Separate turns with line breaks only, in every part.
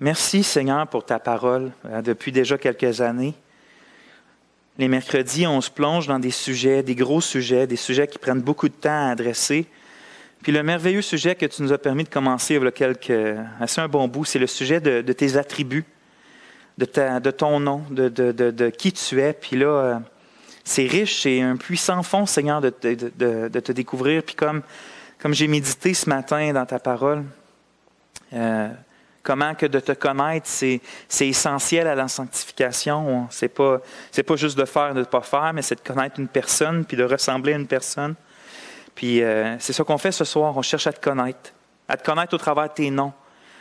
Merci Seigneur pour ta parole depuis déjà quelques années. Les mercredis, on se plonge dans des sujets, des gros sujets, des sujets qui prennent beaucoup de temps à adresser. Puis le merveilleux sujet que tu nous as permis de commencer il y a assez un bon bout, c'est le sujet de tes attributs, de ton nom, de qui tu es. Puis là, c'est riche, c'est un puissant fond, Seigneur, de te découvrir. Puis comme j'ai médité ce matin dans ta parole, comment que de te connaître, c'est essentiel à la sanctification. C'est pas juste de faire, de ne pas faire, mais c'est de connaître une personne, puis de ressembler à une personne. Puis c'est ça qu'on fait ce soir, on cherche à te connaître au travers de tes noms.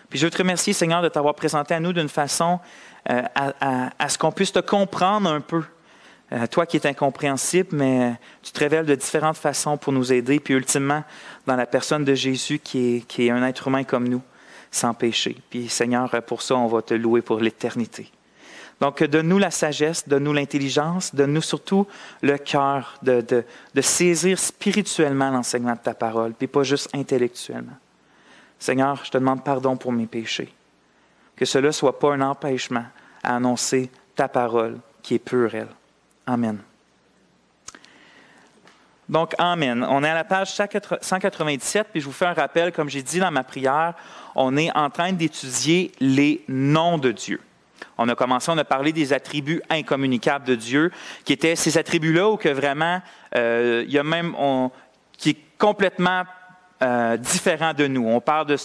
Puis je veux te remercier, Seigneur, de t'avoir présenté à nous d'une façon à ce qu'on puisse te comprendre un peu. Toi qui es incompréhensible, mais tu te révèles de différentes façons pour nous aider, puis ultimement, dans la personne de Jésus qui est un être humain comme nous, sans péché. Puis Seigneur, pour ça, on va te louer pour l'éternité. Donc, donne-nous la sagesse, donne-nous l'intelligence, donne-nous surtout le cœur de saisir spirituellement l'enseignement de ta parole, puis pas juste intellectuellement. Seigneur, je te demande pardon pour mes péchés. Que cela ne soit pas un empêchement à annoncer ta parole qui est pure, elle. Amen. Donc, Amen. On est à la page 197, puis je vous fais un rappel, comme j'ai dit dans ma prière, on est en train d'étudier les noms de Dieu. On a parlé des attributs incommunicables de Dieu, qui étaient ces attributs-là où que vraiment, il y a même, qui est complètement différent de nous. On parle de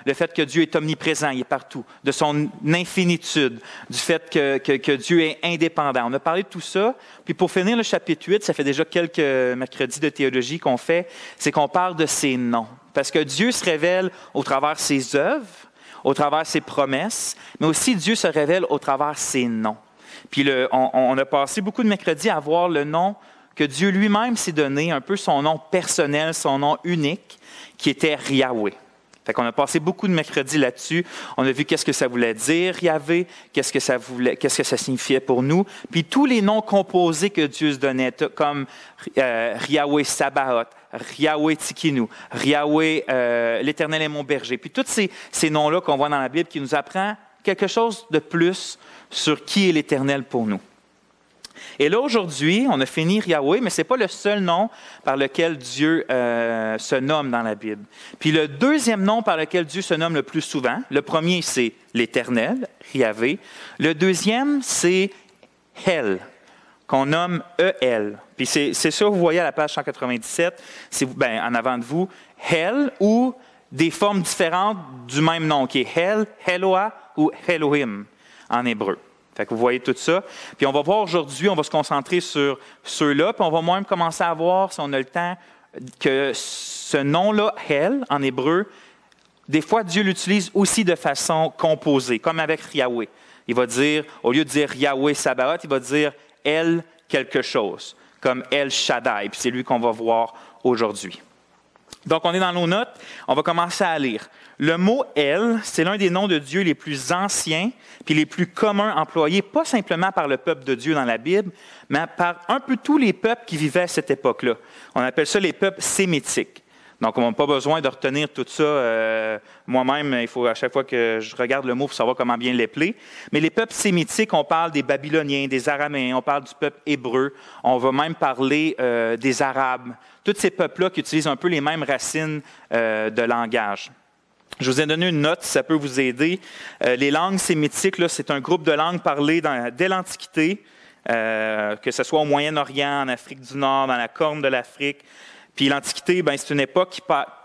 le fait que Dieu est omniprésent, il est partout, de son infinitude, du fait que Dieu est indépendant. On a parlé de tout ça. Puis pour finir le chapitre 8, ça fait déjà quelques mercredis de théologie qu'on fait, c'est qu'on parle de ses noms. Parce que Dieu se révèle au travers de ses œuvres, au travers de ses promesses, mais aussi Dieu se révèle au travers de ses noms. Puis on a passé beaucoup de mercredis à voir le nom que Dieu lui-même s'est donné, un peu son nom personnel, son nom unique, qui était Yahweh. Fait qu'on a passé beaucoup de mercredis là-dessus. On a vu qu'est-ce que ça voulait dire, Yahvé, qu'est-ce que ça signifiait pour nous. Puis tous les noms composés que Dieu se donnait, comme Yahweh Sabaoth, Yahweh Tsikinu, Yahweh l'Éternel est mon berger. Puis tous ces noms-là qu'on voit dans la Bible qui nous apprend quelque chose de plus sur qui est l'Éternel pour nous. Et là, aujourd'hui, on a fini Yahweh, mais ce n'est pas le seul nom par lequel Dieu se nomme dans la Bible. Puis le deuxième nom par lequel Dieu se nomme le plus souvent, le premier, c'est l'Éternel, Yahvé. Le deuxième, c'est El, qu'on nomme El. Puis c'est ça, vous voyez à la page 197, en avant de vous, El ou des formes différentes du même nom, qui est El, Eloah ou Elohim en hébreu. Fait que vous voyez tout ça. Puis on va voir aujourd'hui, on va se concentrer sur ceux-là, puis on va même commencer à voir, si on a le temps, que ce nom-là, El, en hébreu, des fois, Dieu l'utilise aussi de façon composée, comme avec Yahweh. Il va dire, au lieu de dire Yahweh Sabaoth, il va dire El quelque chose, comme El Shaddai, puis c'est lui qu'on va voir aujourd'hui. Donc, on est dans nos notes, on va commencer à lire. Le mot « El », c'est l'un des noms de Dieu les plus anciens puis les plus communs employés, pas simplement par le peuple de Dieu dans la Bible, mais par un peu tous les peuples qui vivaient à cette époque-là. On appelle ça les peuples sémitiques. Donc, on n'a pas besoin de retenir tout ça. Moi-même, il faut à chaque fois que je regarde le mot pour savoir comment bien l'épeler. Mais les peuples sémitiques, on parle des Babyloniens, des Araméens, on parle du peuple hébreu, on va même parler des Arabes. Tous ces peuples-là qui utilisent un peu les mêmes racines de langage. Je vous ai donné une note, si ça peut vous aider. Les langues sémitiques, là, c'est un groupe de langues parlées dès l'Antiquité, que ce soit au Moyen-Orient, en Afrique du Nord, dans la Corne de l'Afrique. Puis l'Antiquité, c'est une époque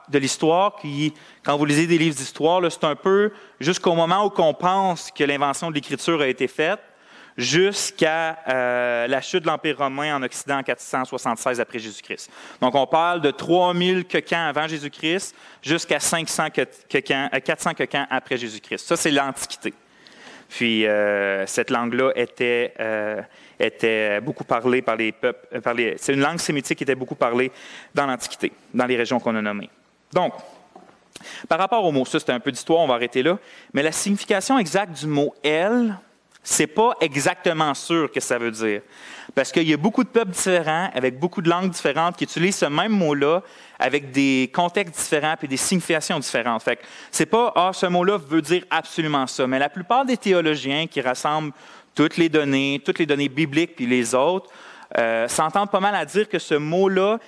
de l'histoire qui, quand vous lisez des livres d'histoire, là, c'est un peu jusqu'au moment où on pense que l'invention de l'Écriture a été faite, jusqu'à la chute de l'Empire romain en Occident en 476 après Jésus-Christ. Donc, on parle de 3000 ans avant Jésus-Christ jusqu'à 400 ans après Jésus-Christ. Ça, c'est l'Antiquité. Puis, cette langue-là était beaucoup parlée par les peuples. C'est une langue sémitique qui était beaucoup parlée dans l'Antiquité, dans les régions qu'on a nommées. Donc, par rapport au mot, ça, c'était un peu d'histoire, on va arrêter là. Mais la signification exacte du mot « El », Ce n'est pas exactement sûr que ça veut dire. Parce qu'il y a beaucoup de peuples différents, avec beaucoup de langues différentes, qui utilisent ce même mot-là avec des contextes différents et des significations différentes. Fait que c'est pas « Ah, ce mot-là veut dire absolument ça », mais la plupart des théologiens qui rassemblent toutes les données bibliques puis les autres, s'entendent pas mal à dire que ce mot-là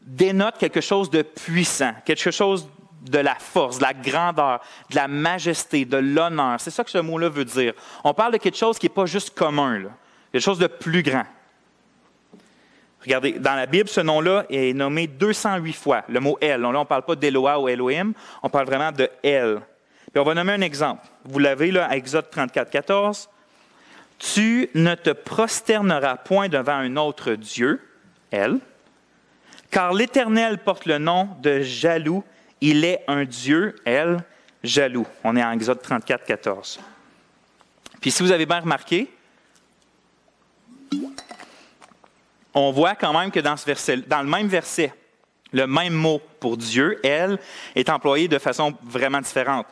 dénote quelque chose de puissant, quelque chose de la force, de la grandeur, de la majesté, de l'honneur. C'est ça que ce mot-là veut dire. On parle de quelque chose qui n'est pas juste commun, là. Quelque chose de plus grand. Regardez, dans la Bible, ce nom-là est nommé 208 fois, le mot « El ». Là, on ne parle pas d'Eloah ou Elohim, on parle vraiment de « El ». Puis on va nommer un exemple. Vous l'avez là, à Exode 34, 14. « Tu ne te prosterneras point devant un autre Dieu, El, car l'Éternel porte le nom de jaloux. Il est un Dieu, El, jaloux. » On est en Exode 34, 14. Puis si vous avez bien remarqué, on voit quand même que dans le même verset, le même mot pour Dieu, El, est employé de façon vraiment différente.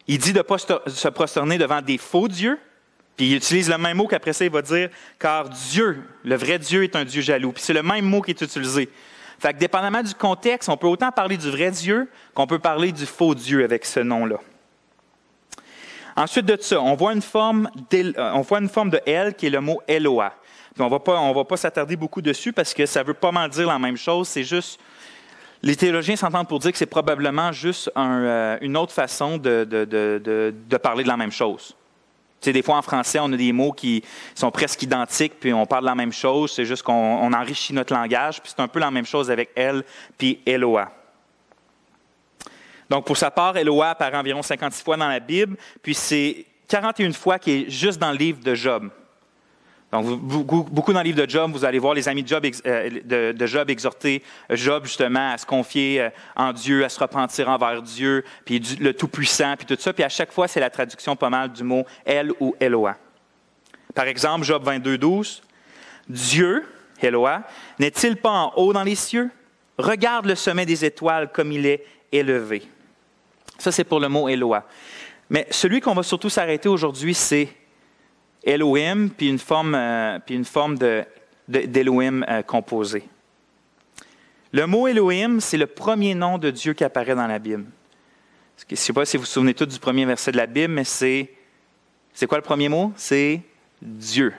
Il dit de ne pas se prosterner devant des faux dieux, puis il utilise le même mot qu'après ça, il va dire « car Dieu, le vrai Dieu, est un Dieu jaloux ». Puis c'est le même mot qui est utilisé. Fait que dépendamment du contexte, on peut autant parler du vrai Dieu qu'on peut parler du faux Dieu avec ce nom-là. Ensuite de ça, on voit une forme de El qui est le mot Eloah. Puis on ne va pas s'attarder beaucoup dessus parce que ça veut pas mal dire la même chose. C'est juste, les théologiens s'entendent pour dire que c'est probablement juste une autre façon de parler de la même chose. Tu sais, des fois en français, on a des mots qui sont presque identiques, puis on parle de la même chose. C'est juste qu'on enrichit notre langage, puis c'est un peu la même chose avec El puis Eloah. Donc, pour sa part, Eloah apparaît environ 56 fois dans la Bible, puis c'est 41 fois qui est juste dans le livre de Job. Donc, beaucoup dans le livre de Job, vous allez voir les amis de Job exhorter Job justement à se confier en Dieu, à se repentir envers Dieu, puis le Tout-Puissant, puis tout ça. Puis à chaque fois, c'est la traduction pas mal du mot El ou Eloah. Par exemple, Job 22, 12. « Dieu, Eloah, n'est-il pas en haut dans les cieux? Regarde le sommet des étoiles comme il est élevé. » Ça, c'est pour le mot Eloah. Mais celui qu'on va surtout s'arrêter aujourd'hui, c'est Elohim, puis une forme d'Elohim composée. Le mot Elohim, c'est le premier nom de Dieu qui apparaît dans la Bible. Je ne sais pas si vous vous souvenez tous du premier verset de la Bible, mais c'est quoi le premier mot? C'est Dieu.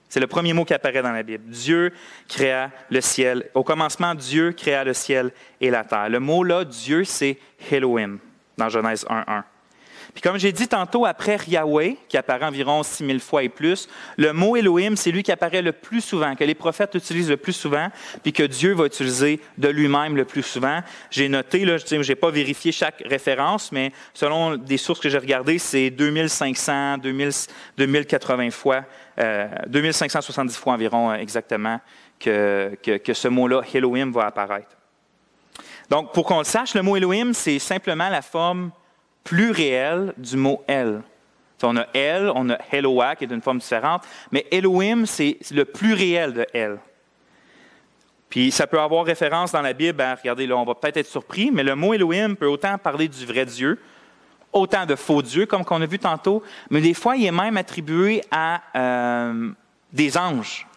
C'est le premier mot qui apparaît dans la Bible. Dieu créa le ciel. Au commencement, Dieu créa le ciel et la terre. Le mot là, Dieu, c'est Elohim, dans Genèse 1:1. Puis comme j'ai dit tantôt, après Yahweh, qui apparaît environ 6000 fois et plus, le mot Elohim, c'est lui qui apparaît le plus souvent, que les prophètes utilisent le plus souvent, puis que Dieu va utiliser de lui-même le plus souvent. J'ai noté, là, je n'ai pas vérifié chaque référence, mais selon des sources que j'ai regardées, c'est 2500, 2080 fois, 2570 fois environ exactement que ce mot-là, Elohim, va apparaître. Donc, pour qu'on le sache, le mot Elohim, c'est simplement la forme plus réel du mot El. On a El, on a Eloah, qui est d'une forme différente, mais Elohim, c'est le plus réel de El. Puis ça peut avoir référence dans la Bible, regardez, là, on va peut-être être surpris, mais le mot Elohim peut autant parler du vrai Dieu, autant de faux dieux, comme qu'on a vu tantôt, mais des fois, il est même attribué à des anges.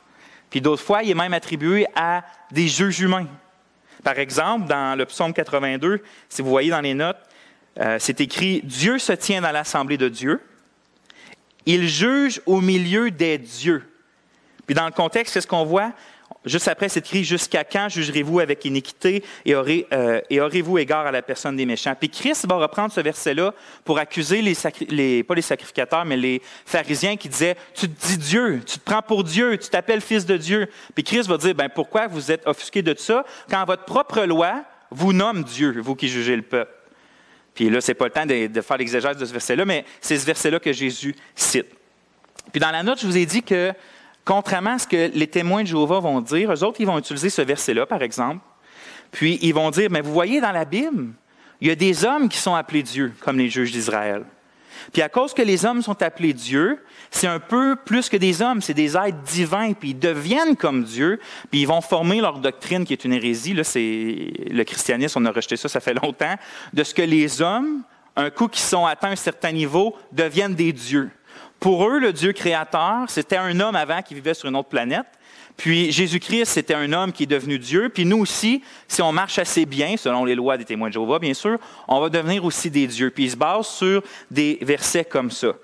Puis d'autres fois, il est même attribué à des juges humains. Par exemple, dans le psaume 82, si vous voyez dans les notes, c'est écrit « Dieu se tient dans l'assemblée de Dieu. Il juge au milieu des dieux. » Puis dans le contexte, qu'est-ce qu'on voit? Juste après, c'est écrit « Jusqu'à quand jugerez-vous avec iniquité et aurez-vous égard à la personne des méchants? » Puis Christ va reprendre ce verset-là pour accuser pas les sacrificateurs, mais les pharisiens qui disaient « Tu te dis Dieu, tu te prends pour Dieu, tu t'appelles fils de Dieu. » Puis Christ va dire « Pourquoi vous êtes offusqués de ça quand votre propre loi vous nomme Dieu, vous qui jugez le peuple? » Puis là, ce n'est pas le temps de faire l'exégèse de ce verset-là, mais c'est ce verset-là que Jésus cite. Puis dans la note, je vous ai dit que, contrairement à ce que les témoins de Jéhovah vont dire, eux autres, ils vont utiliser ce verset-là, par exemple. Puis ils vont dire, mais vous voyez dans la Bible, il y a des hommes qui sont appelés Dieu, comme les juges d'Israël. Puis à cause que les hommes sont appelés Dieu, c'est un peu plus que des hommes, c'est des êtres divins, puis ils deviennent comme Dieu, puis ils vont former leur doctrine, qui est une hérésie. Là, c'est le christianisme, on a rejeté ça fait longtemps, de ce que les hommes, un coup qu'ils sont atteints un certain niveau, deviennent des dieux. Pour eux, le Dieu créateur, c'était un homme avant qui vivait sur une autre planète. Puis Jésus-Christ, c'était un homme qui est devenu Dieu. Puis nous aussi, si on marche assez bien, selon les lois des témoins de Jéhovah, bien sûr, on va devenir aussi des dieux. Puis ils se basent sur des versets comme ça.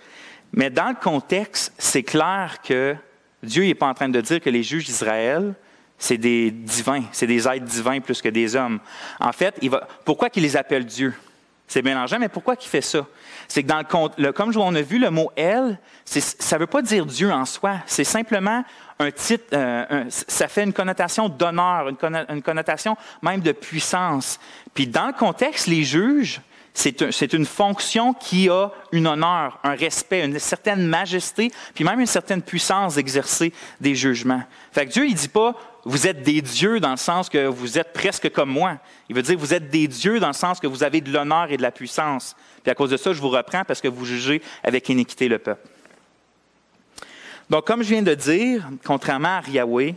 Mais dans le contexte, c'est clair que Dieu n'est pas en train de dire que les juges d'Israël, c'est des divins, c'est des êtres divins plus que des hommes. En fait, pourquoi qu'il les appelle Dieu? C'est mélangeant, mais pourquoi il fait ça? C'est que comme on a vu, le mot « elle », ça ne veut pas dire Dieu en soi. C'est simplement un titre, ça fait une connotation d'honneur, une connotation même de puissance. Puis dans le contexte, les juges, c'est une fonction qui a une honneur, un respect, une certaine majesté, puis même une certaine puissance d'exercer des jugements. Fait que Dieu, il ne dit pas « vous êtes des dieux » dans le sens que vous êtes presque comme moi. Il veut dire « vous êtes des dieux » dans le sens que vous avez de l'honneur et de la puissance. Puis à cause de ça, je vous reprends parce que vous jugez avec iniquité le peuple. Donc, comme je viens de dire, contrairement à Yahweh,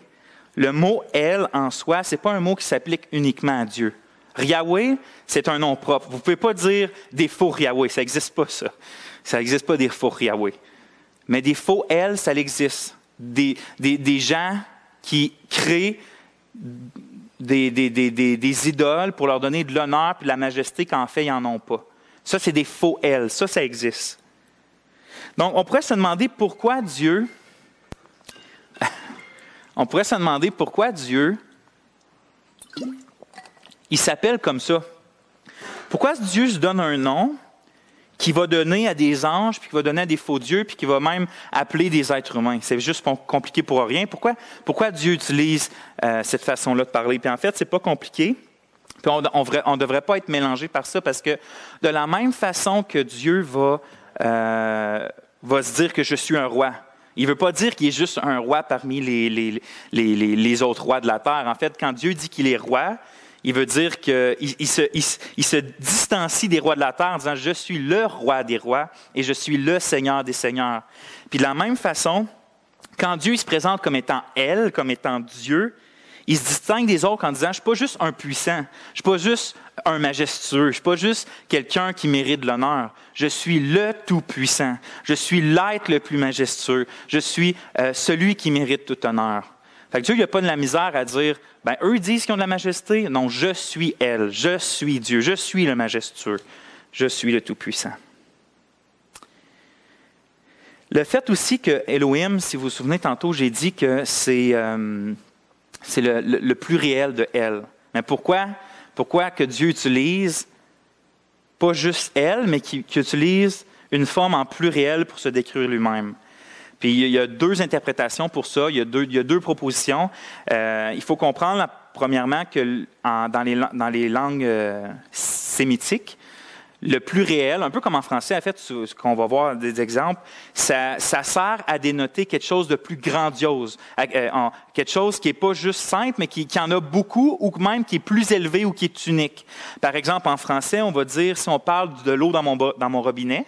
le mot « elle » en soi, ce n'est pas un mot qui s'applique uniquement à Dieu. Yahweh, c'est un nom propre. Vous ne pouvez pas dire des faux Yahweh, ça n'existe pas ça. Ça n'existe pas des faux Yahweh. Mais des faux elle, ça existe. Des gens qui créent des idoles pour leur donner de l'honneur et de la majesté qu'en fait, ils n'en ont pas. Ça, c'est des faux elle. Ça existe. Donc, on pourrait se demander pourquoi Dieu il s'appelle comme ça. Pourquoi Dieu se donne un nom qui va donner à des anges, puis qui va donner à des faux dieux, puis qui va même appeler des êtres humains? C'est juste compliqué pour rien. Pourquoi Dieu utilise cette façon-là de parler? Puis en fait, c'est pas compliqué. Puis on ne devrait pas être mélangé par ça, parce que de la même façon que Dieu va se dire que je suis un roi, il ne veut pas dire qu'il est juste un roi parmi les autres rois de la terre. En fait, quand Dieu dit qu'il est roi, il veut dire qu'il se distancie des rois de la terre en disant « Je suis le roi des rois et je suis le Seigneur des seigneurs ». Puis de la même façon, quand Dieu il se présente comme étant elle, comme étant Dieu, il se distingue des autres en disant « Je ne suis pas juste un puissant, je ne suis pas juste un majestueux, je ne suis pas juste quelqu'un qui mérite de l'honneur. Je suis le Tout-Puissant, je suis l'être le plus majestueux, je suis celui qui mérite tout honneur. » Fait que Dieu, il n'a pas de la misère à dire, eux disent qu'ils ont de la majesté. Non, je suis elle, je suis Dieu, je suis le majestueux, je suis le Tout-Puissant. Le fait aussi que Elohim, si vous vous souvenez, tantôt, j'ai dit que c'est le pluriel de elle. Mais pourquoi que Dieu utilise pas juste elle, mais qu'il utilise une forme en pluriel pour se décrire lui-même? Puis il y a deux interprétations pour ça, il y a deux propositions. Il faut comprendre, premièrement, que dans les langues sémitiques, le pluriel, un peu comme en français, en fait, ce qu'on va voir des exemples, ça sert à dénoter quelque chose de plus grandiose, quelque chose qui n'est pas juste simple, mais qui en a beaucoup, ou même qui est plus élevé ou qui est unique. Par exemple, en français, on va dire, si on parle de l'eau dans mon robinet,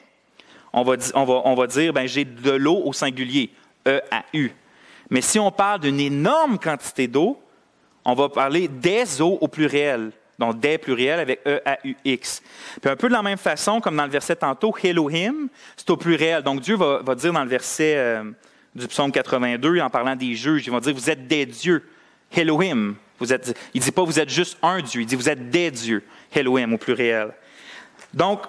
on va dire, j'ai de l'eau au singulier, E-A-U. Mais si on parle d'une énorme quantité d'eau, on va parler des eaux au pluriel. Donc, des pluriels avec E-A-U-X. Puis un peu de la même façon, comme dans le verset tantôt, Elohim, c'est au pluriel. Donc, Dieu va dire dans le verset du psaume 82, en parlant des juges, il va dire, vous êtes des dieux. Elohim. Il ne dit pas, vous êtes juste un Dieu. Il dit, vous êtes des dieux. Elohim, au pluriel. Donc,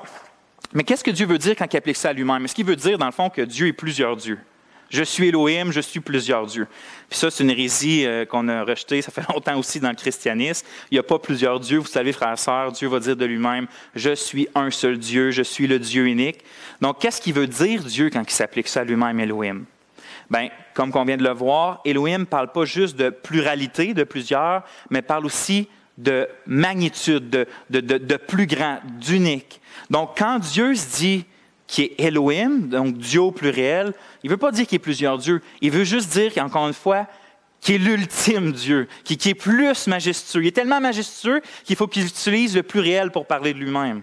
mais qu'est-ce que Dieu veut dire quand il applique ça à lui-même? Est-ce qu'il veut dire, dans le fond, que Dieu est plusieurs dieux? Je suis Elohim, je suis plusieurs dieux. Puis ça, c'est une hérésie qu'on a rejetée, ça fait longtemps aussi dans le christianisme. Il n'y a pas plusieurs dieux. Vous savez, frères et sœurs, Dieu va dire de lui-même, je suis un seul Dieu, je suis le Dieu unique. Donc, qu'est-ce qu'il veut dire Dieu quand il s'applique ça à lui-même, Elohim? Comme on vient de le voir, Elohim ne parle pas juste de pluralité, de plusieurs, mais parle aussi de magnitude, de plus grand, d'unique. Donc, quand Dieu se dit qu'il est Elohim, donc Dieu au pluriel, il ne veut pas dire qu'il y a plusieurs dieux. Il veut juste dire, encore une fois, qu'il est l'ultime Dieu, qui est plus majestueux. Il est tellement majestueux qu'il faut qu'il utilise le pluriel pour parler de lui-même.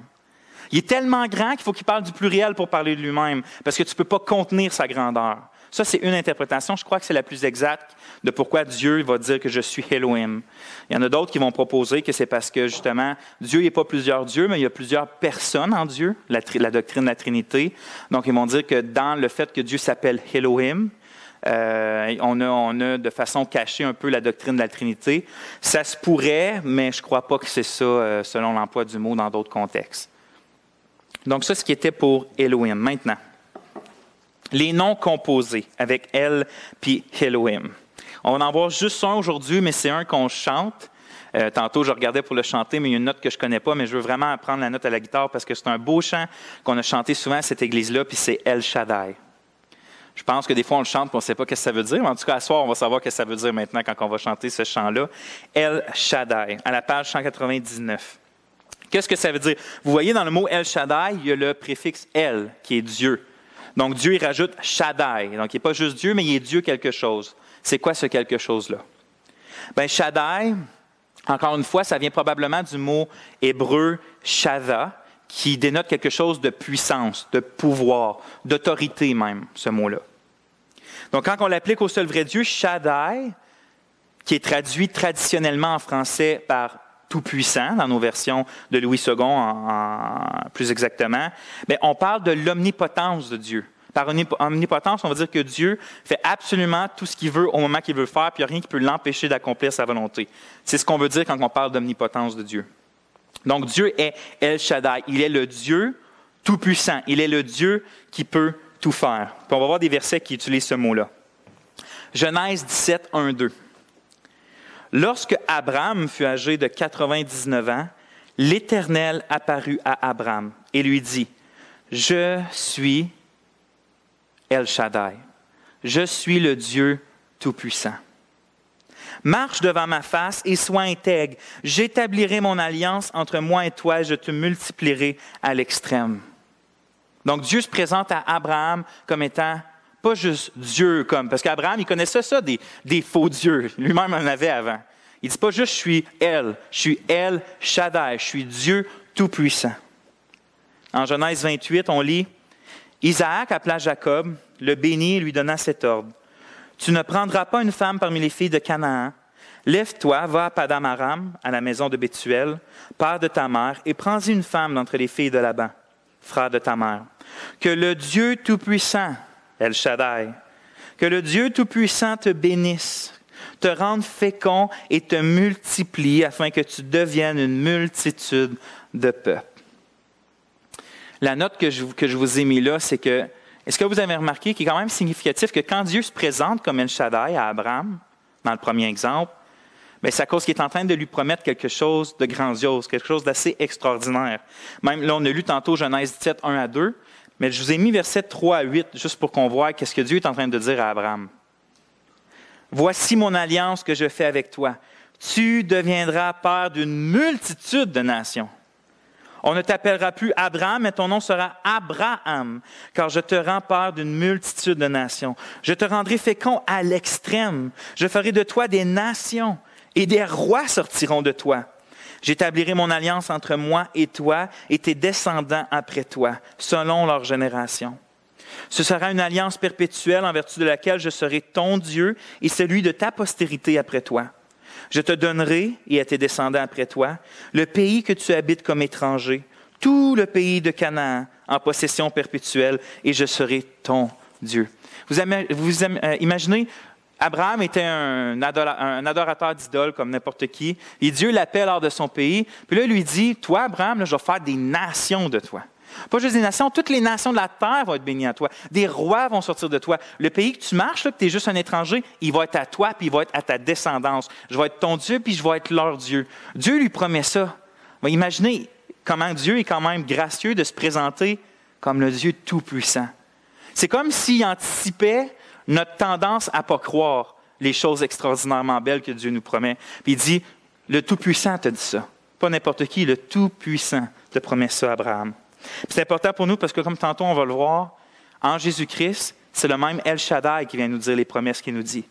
Il est tellement grand qu'il faut qu'il parle du pluriel pour parler de lui-même, parce que tu ne peux pas contenir sa grandeur. Ça, c'est une interprétation. Je crois que c'est la plus exacte de pourquoi Dieu va dire que je suis Elohim. Il y en a d'autres qui vont proposer que c'est parce que, justement, Dieu n'est pas plusieurs dieux, mais il y a plusieurs personnes en Dieu, la doctrine de la Trinité. Donc, ils vont dire que dans le fait que Dieu s'appelle Elohim, on a de façon cachée un peu la doctrine de la Trinité. Ça se pourrait, mais je ne crois pas que c'est ça, selon l'emploi du mot dans d'autres contextes. Donc, ça, ce qui était pour Elohim. Maintenant, les noms composés avec El puis Elohim. On va en voir juste un aujourd'hui, mais c'est un qu'on chante. Tantôt, je regardais pour le chanter, mais il y a une note que je ne connais pas, mais je veux vraiment apprendre la note à la guitare parce que c'est un beau chant qu'on a chanté souvent à cette église-là, puis c'est El Shaddai. Je pense que des fois, on le chante et on ne sait pas ce que ça veut dire, mais en tout cas, à soir, on va savoir ce que ça veut dire maintenant quand on va chanter ce chant-là. El Shaddai, à la page 199. Qu'est-ce que ça veut dire? Vous voyez, dans le mot El Shaddai, il y a le préfixe El, qui est Dieu. Donc, Dieu, il rajoute Shaddai. Donc, il n'est pas juste Dieu, mais il est Dieu quelque chose. C'est quoi ce quelque chose-là? Bien, Shaddai, encore une fois, ça vient probablement du mot hébreu Shava, qui dénote quelque chose de puissance, de pouvoir, d'autorité même, ce mot-là. Donc, quand on l'applique au seul vrai Dieu, Shaddai, qui est traduit traditionnellement en français par Tout-Puissant, dans nos versions de Louis II, plus exactement, bien, on parle de l'omnipotence de Dieu. Par omnipotence, on va dire que Dieu fait absolument tout ce qu'il veut au moment qu'il veut faire, puis il n'y a rien qui peut l'empêcher d'accomplir sa volonté. C'est ce qu'on veut dire quand on parle d'omnipotence de Dieu. Donc, Dieu est El Shaddai. Il est le Dieu tout-puissant. Il est le Dieu qui peut tout faire. Puis on va voir des versets qui utilisent ce mot-là. Genèse 17, 1, 2. Lorsque Abraham fut âgé de 99 ans, l'Éternel apparut à Abraham et lui dit, « Je suis El Shaddai. Je suis le Dieu tout-puissant. Marche devant ma face et sois intègre. J'établirai mon alliance entre moi et toi et je te multiplierai à l'extrême. » Donc Dieu se présente à Abraham comme étant pas juste Dieu, parce qu'Abraham, il connaissait ça, des faux dieux. Lui-même en avait avant. Il ne dit pas juste je suis El Shaddai, je suis Dieu tout-puissant. En Genèse 28, on lit, Isaac appela Jacob, le bénit et lui donna cet ordre. Tu ne prendras pas une femme parmi les filles de Canaan. Lève-toi, va à Padam Aram, à la maison de Bethuel, père de ta mère, et prends-y une femme d'entre les filles de Laban, frère de ta mère. Que le Dieu Tout-Puissant, El Shaddai, que le Dieu Tout-Puissant te bénisse, te rende fécond et te multiplie afin que tu deviennes une multitude de peuples. La note que je vous ai mise là, c'est que, est-ce que vous avez remarqué qu'il est quand même significatif que quand Dieu se présente comme El Shaddai à Abraham, dans le premier exemple, bien, c'est à cause qu'il est en train de lui promettre quelque chose de grandiose, quelque chose d'assez extraordinaire. Même là, on a lu tantôt Genèse 17, 1 à 2, mais je vous ai mis versets 3 à 8, juste pour qu'on voie qu'est-ce que Dieu est en train de dire à Abraham. « Voici mon alliance que je fais avec toi. Tu deviendras père d'une multitude de nations. On ne t'appellera plus Abraham, mais ton nom sera Abraham, car je te rends père d'une multitude de nations. Je te rendrai fécond à l'extrême. Je ferai de toi des nations, et des rois sortiront de toi. J'établirai mon alliance entre moi et toi, et tes descendants après toi, selon leur génération. Ce sera une alliance perpétuelle en vertu de laquelle je serai ton Dieu et celui de ta postérité après toi. Je te donnerai, et à tes descendants après toi, le pays que tu habites comme étranger, tout le pays de Canaan en possession perpétuelle, et je serai ton Dieu. Vous imaginez, Abraham était un adorateur d'idoles comme n'importe qui, et Dieu l'appelle hors de son pays, puis là, il lui dit, « Toi, Abraham, là, je vais faire des nations de toi. » Pas juste des nations, toutes les nations de la terre vont être bénies à toi. Des rois vont sortir de toi. Le pays que tu marches, là, que tu es juste un étranger, il va être à toi, puis il va être à ta descendance. Je vais être ton Dieu, puis je vais être leur Dieu. Dieu lui promet ça. Imaginez comment Dieu est quand même gracieux de se présenter comme le Dieu tout-puissant. C'est comme s'il anticipait notre tendance à ne pas croire les choses extraordinairement belles que Dieu nous promet. Puis il dit, le tout-puissant te dit ça. Pas n'importe qui, le tout-puissant te promet ça, Abraham. Puis c'est important pour nous parce que, comme tantôt on va le voir, en Jésus-Christ, c'est le même El Shaddai qui vient nous dire les promesses qu'il nous dit.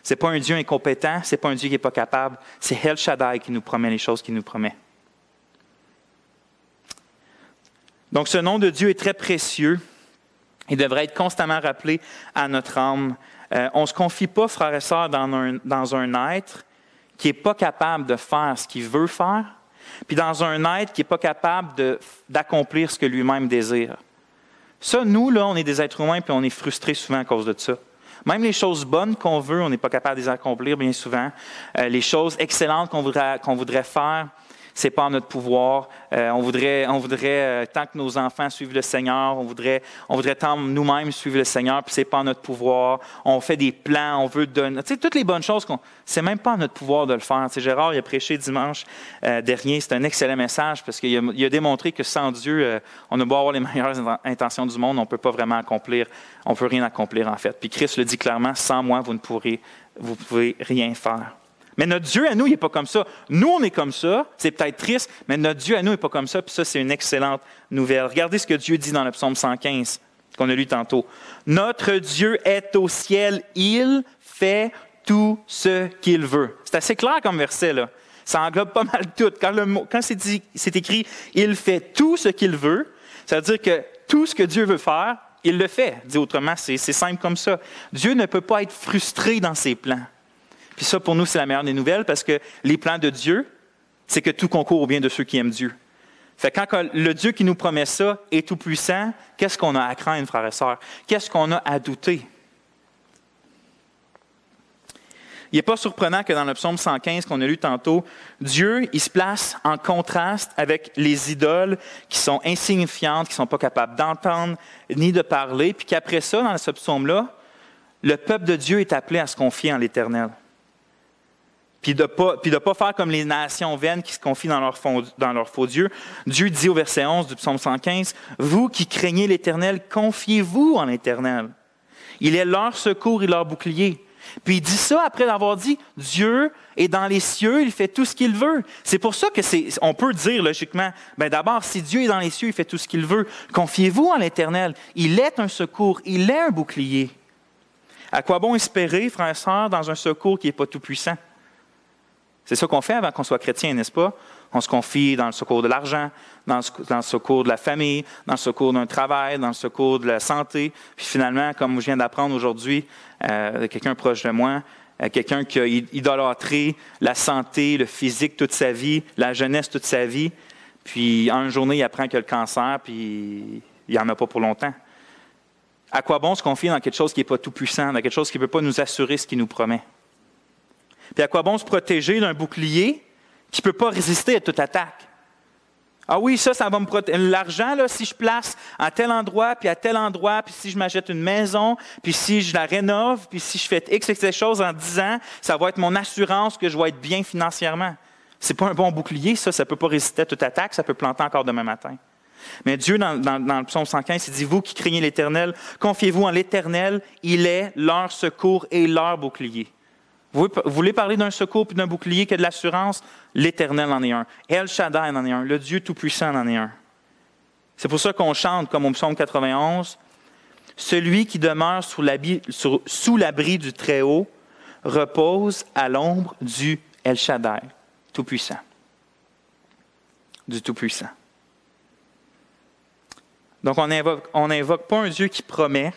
Ce n'est pas un Dieu incompétent, ce n'est pas un Dieu qui n'est pas capable, c'est El Shaddai qui nous promet les choses qu'il nous promet. Donc ce nom de Dieu est très précieux Il devrait être constamment rappelé à notre âme. On ne se confie pas, frères et sœurs, dans un être qui n'est pas capable de faire ce qu'il veut faire, puis dans un être qui n'est pas capable d'accomplir ce que lui-même désire. Ça, nous, là, on est des êtres humains, puis on est frustrés souvent à cause de ça. Même les choses bonnes qu'on veut, on n'est pas capable de les accomplir bien souvent. Les choses excellentes qu'on voudrait faire, ce n'est pas en notre pouvoir. On voudrait tant que nos enfants suivent le Seigneur, on voudrait tant nous-mêmes suivre le Seigneur, puis ce n'est pas en notre pouvoir. On fait des plans, on veut donner. Tu sais, toutes les bonnes choses, ce n'est même pas en notre pouvoir de le faire. Tu sais, Gérard, il a prêché dimanche dernier. C'est un excellent message parce qu'il a démontré que sans Dieu, on a beau avoir les meilleures intentions du monde, on ne peut pas vraiment accomplir, on ne peut rien accomplir en fait. Puis Christ le dit clairement, sans moi, vous pouvez rien faire. Mais notre Dieu à nous, il n'est pas comme ça. Nous, on est comme ça. C'est peut-être triste, mais notre Dieu à nous n'est pas comme ça. Puis ça, c'est une excellente nouvelle. Regardez ce que Dieu dit dans le psaume 115, qu'on a lu tantôt. Notre Dieu est au ciel. Il fait tout ce qu'il veut. C'est assez clair comme verset, là. Ça englobe pas mal tout. Quand c'est écrit « il fait tout ce qu'il veut », ça veut dire que tout ce que Dieu veut faire, il le fait. Dit autrement, c'est simple comme ça. Dieu ne peut pas être frustré dans ses plans. Puis ça, pour nous, c'est la meilleure des nouvelles parce que les plans de Dieu, c'est que tout concourt au bien de ceux qui aiment Dieu. Fait que quand le Dieu qui nous promet ça est tout-puissant, qu'est-ce qu'on a à craindre, frères et sœurs? Qu'est-ce qu'on a à douter? Il n'est pas surprenant que dans le psaume 115 qu'on a lu tantôt, Dieu, il se place en contraste avec les idoles qui sont insignifiantes, qui ne sont pas capables d'entendre ni de parler, puis qu'après ça, dans ce psaume-là, le peuple de Dieu est appelé à se confier en l'Éternel. Puis de pas faire comme les nations vaines qui se confient dans leur faux Dieu. Dieu dit au verset 11 du psaume 115, « Vous qui craignez l'Éternel, confiez-vous en l'Éternel. Il est leur secours et leur bouclier. » Puis il dit ça après avoir dit, « Dieu est dans les cieux, il fait tout ce qu'il veut. » C'est pour ça on peut dire logiquement, d'abord, si Dieu est dans les cieux, il fait tout ce qu'il veut. Confiez-vous en l'Éternel. Il est un secours, il est un bouclier. À quoi bon espérer, frères et sœurs, dans un secours qui n'est pas tout-puissant? C'est ça qu'on fait avant qu'on soit chrétien, n'est-ce pas? On se confie dans le secours de l'argent, dans le secours de la famille, dans le secours d'un travail, dans le secours de la santé. Puis finalement, comme je viens d'apprendre aujourd'hui, quelqu'un proche de moi, quelqu'un qui a idolâtré la santé, le physique toute sa vie, la jeunesse toute sa vie, puis en une journée, il apprend qu'il a le cancer, puis il n'en a pas pour longtemps. À quoi bon se confier dans quelque chose qui n'est pas tout-puissant, dans quelque chose qui ne peut pas nous assurer ce qu'il nous promet? Puis à quoi bon se protéger d'un bouclier qui ne peut pas résister à toute attaque? Ah oui, ça va me protéger. L'argent, là, si je place à tel endroit, puis si je m'achète une maison, puis si je la rénove, puis si je fais X choses en 10 ans, ça va être mon assurance que je vais être bien financièrement. Ce n'est pas un bon bouclier, ça ne peut pas résister à toute attaque, ça peut planter encore demain matin. Mais Dieu, dans le psaume 115, il dit, « Vous qui craignez l'Éternel, confiez-vous en l'Éternel, il est leur secours et leur bouclier. » Vous voulez parler d'un secours et d'un bouclier qui a de l'assurance? L'Éternel en est un. El Shaddai en est un. Le Dieu Tout-Puissant en est un. C'est pour ça qu'on chante, comme au psaume 91, « Celui qui demeure sous l'abri du Très-Haut repose à l'ombre du El Shaddai, Tout-Puissant. » Du Tout-Puissant. Donc, on n'invoque pas un Dieu qui promet,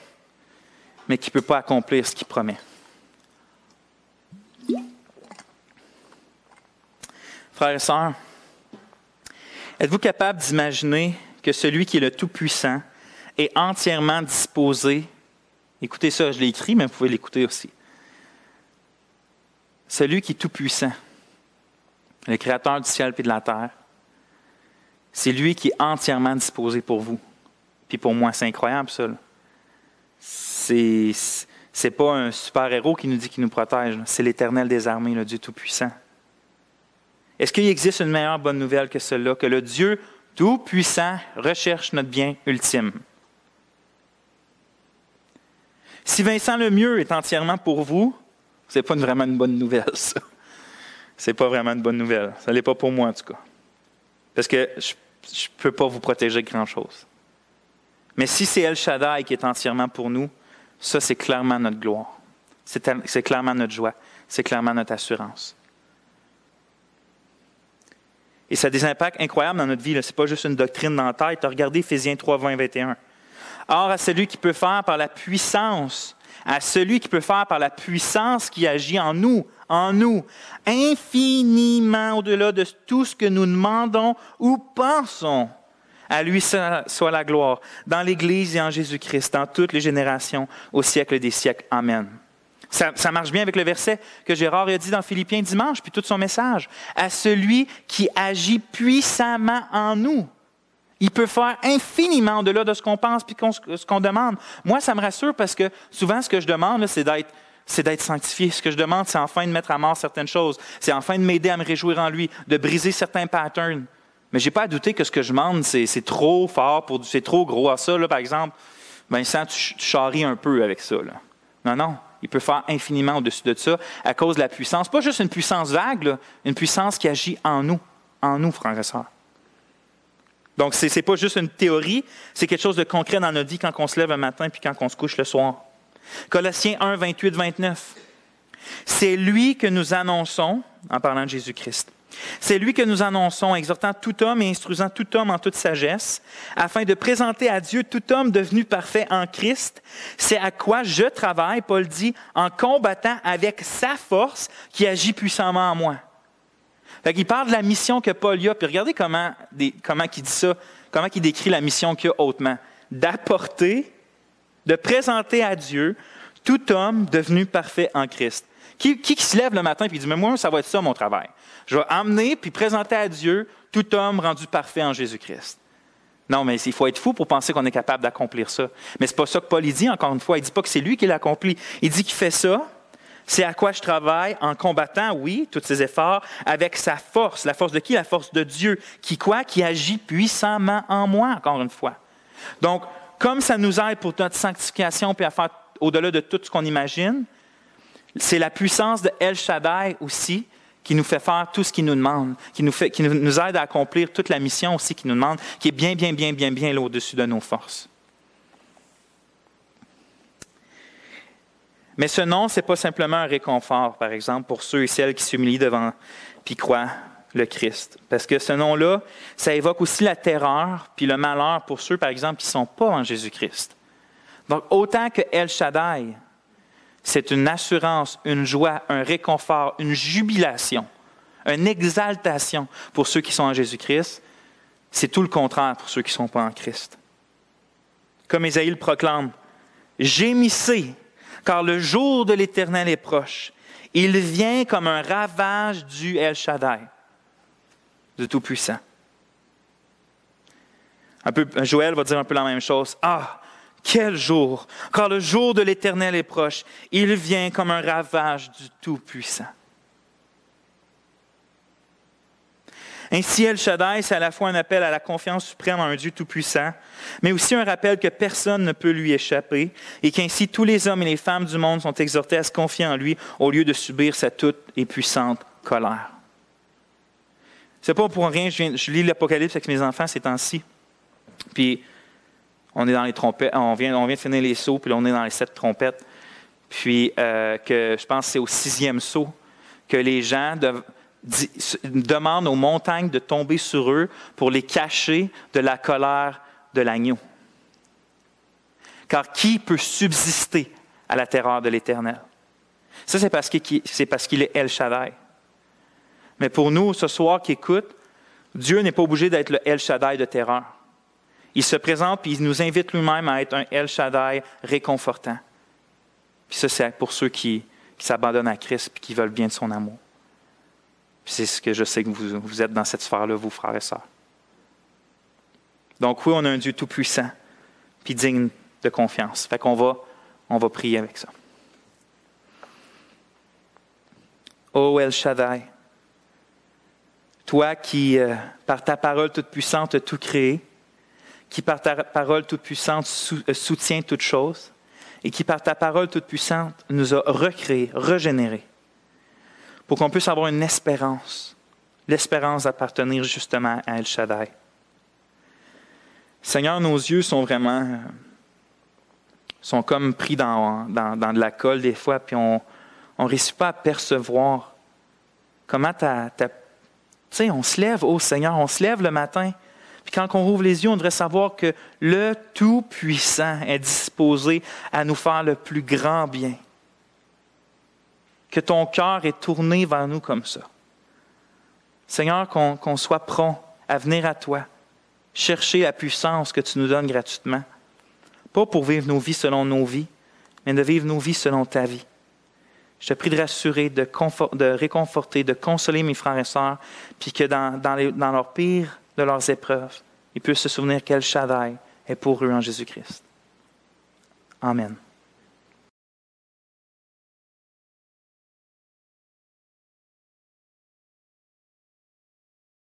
mais qui ne peut pas accomplir ce qu'il promet. Frères et sœurs, êtes-vous capable d'imaginer que celui qui est le Tout-Puissant est entièrement disposé, écoutez ça, je l'ai écrit, mais vous pouvez l'écouter aussi. Celui qui est Tout-Puissant, le Créateur du ciel et de la terre, c'est lui qui est entièrement disposé pour vous. Puis pour moi, c'est incroyable ça. C'est pas un super-héros qui nous dit qu'il nous protège. Là. C'est l'Éternel des armées, le Dieu Tout-Puissant. Est-ce qu'il existe une meilleure bonne nouvelle que celle-là, que le Dieu Tout-Puissant recherche notre bien ultime? Si Vincent Lemieux est entièrement pour vous, ce n'est pas vraiment une bonne nouvelle, ça. Ce n'est pas vraiment une bonne nouvelle. Ça ne l'est pas pour moi, en tout cas. Parce que je ne peux pas vous protéger de grand-chose. Mais si c'est El Shaddai qui est entièrement pour nous, ça, c'est clairement notre gloire. C'est clairement notre joie. C'est clairement notre assurance. Et ça a des impacts incroyables dans notre vie. Ce n'est pas juste une doctrine dans la tête. Regardez Éphésiens 3, 20, 21. Or, à celui qui peut faire par la puissance, à celui qui peut faire par la puissance qui agit en nous, infiniment au-delà de tout ce que nous demandons ou pensons. À lui soit la gloire, dans l'Église et en Jésus-Christ, dans toutes les générations, au siècle des siècles. Amen. Ça marche bien avec le verset que Gérard a dit dans Philippiens dimanche, puis tout son message. À celui qui agit puissamment en nous. Il peut faire infiniment au-delà de ce qu'on pense et ce qu'on demande. Moi, ça me rassure parce que souvent, ce que je demande, là, c'est d'être sanctifié. Ce que je demande, c'est enfin de mettre à mort certaines choses. C'est enfin de m'aider à me réjouir en lui, de briser certains patterns. Mais je n'ai pas à douter que ce que je demande, c'est trop fort, c'est trop gros. À ça, là, par exemple, ben, tu charries un peu avec ça. Là. Non. Il peut faire infiniment au-dessus de ça à cause de la puissance. Pas juste une puissance vague, là, une puissance qui agit en nous, frères et sœurs. Donc, ce n'est pas juste une théorie, c'est quelque chose de concret dans notre vie quand on se lève le matin puis quand on se couche le soir. Colossiens 1, 28, 29. C'est lui que nous annonçons, en parlant de Jésus-Christ, c'est lui que nous annonçons, exhortant tout homme et instruisant tout homme en toute sagesse, afin de présenter à Dieu tout homme devenu parfait en Christ. C'est à quoi je travaille, Paul dit, en combattant avec sa force qui agit puissamment en moi. Fait qu'il parle de la mission que Paul a, puis regardez comment il dit ça, comment il décrit la mission qu'il a hautement. D'apporter, de présenter à Dieu tout homme devenu parfait en Christ. Qui se lève le matin et dit, mais moi, ça va être ça mon travail. Je vais amener puis présenter à Dieu tout homme rendu parfait en Jésus-Christ. Non, mais il faut être fou pour penser qu'on est capable d'accomplir ça. Mais ce n'est pas ça que Paul dit, encore une fois. Il ne dit pas que c'est lui qui l'accomplit. Il dit qu'il fait ça. C'est à quoi je travaille en combattant, oui, tous ces efforts, avec sa force. La force de qui? La force de Dieu. Qui agit puissamment en moi, encore une fois. Donc, comme ça nous aide pour notre sanctification puis à faire au-delà de tout ce qu'on imagine, c'est la puissance de El Shaddai aussi qui nous fait faire tout ce qu'il nous demande, qui nous aide à accomplir toute la mission aussi qu'il nous demande, qui est bien là au-dessus de nos forces. Mais ce nom, ce n'est pas simplement un réconfort, par exemple, pour ceux et celles qui s'humilient devant puis croient le Christ. Parce que ce nom-là, ça évoque aussi la terreur puis le malheur pour ceux, par exemple, qui ne sont pas en Jésus-Christ. Donc, autant que El Shaddai, c'est une assurance, une joie, un réconfort, une jubilation, une exaltation pour ceux qui sont en Jésus-Christ, c'est tout le contraire pour ceux qui ne sont pas en Christ. Comme Ésaïe le proclame, « Gémissez, car le jour de l'Éternel est proche. Il vient comme un ravage du El Shaddai, du Tout-Puissant. » Joël va dire un peu la même chose. « Ah, quel jour! Car le jour de l'Éternel est proche. Il vient comme un ravage du Tout-Puissant. » Ainsi, El Shaddai, c'est à la fois un appel à la confiance suprême en un Dieu tout-puissant, mais aussi un rappel que personne ne peut lui échapper et qu'ainsi tous les hommes et les femmes du monde sont exhortés à se confier en lui au lieu de subir sa toute et puissante colère. C'est pas pour rien, je lis l'Apocalypse avec mes enfants ces temps-ci, puis on est dans les trompettes, on vient de finir les sauts, puis là on est dans les 7 trompettes, puis que je pense que c'est au 6e saut que les gens demandent aux montagnes de tomber sur eux pour les cacher de la colère de l'agneau. Car qui peut subsister à la terreur de l'Éternel? Ça, c'est parce qu'il est El Shaddai. Mais pour nous, ce soir qui écoutent, Dieu n'est pas obligé d'être le El Shaddai de terreur. Il se présente et il nous invite lui-même à être un El Shaddai réconfortant. Puis ça, c'est pour ceux qui s'abandonnent à Christ et qui veulent bien de son amour. C'est ce que je sais que vous êtes dans cette sphère-là, vous, frères et sœurs. Donc oui, on a un Dieu tout-puissant, puis digne de confiance. Fait qu'on va prier avec ça. Ô El Shaddai, toi qui, par ta parole toute-puissante, as tout créé, qui par ta parole toute-puissante soutient toutes choses, et qui par ta parole toute-puissante nous a recréés, régénérés, pour qu'on puisse avoir une espérance, l'espérance d'appartenir justement à El Shaddai. Seigneur, nos yeux sont comme pris dans de la colle des fois, puis on ne réussit pas à percevoir comment tu sais, on se lève, oh Seigneur, on se lève le matin, Puis quand on rouvre les yeux, on devrait savoir que le Tout-Puissant est disposé à nous faire le plus grand bien. Que ton cœur est tourné vers nous comme ça. Seigneur, qu'on soit prompt à venir à toi, chercher la puissance que tu nous donnes gratuitement. Pas pour vivre nos vies selon nos vies, mais de vivre nos vies selon ta vie. Je te prie de rassurer, de réconforter, de consoler mes frères et sœurs, puis que dans leur pire de leurs épreuves, ils puissent se souvenir qu'El Shaddai est pour eux en Jésus-Christ. Amen.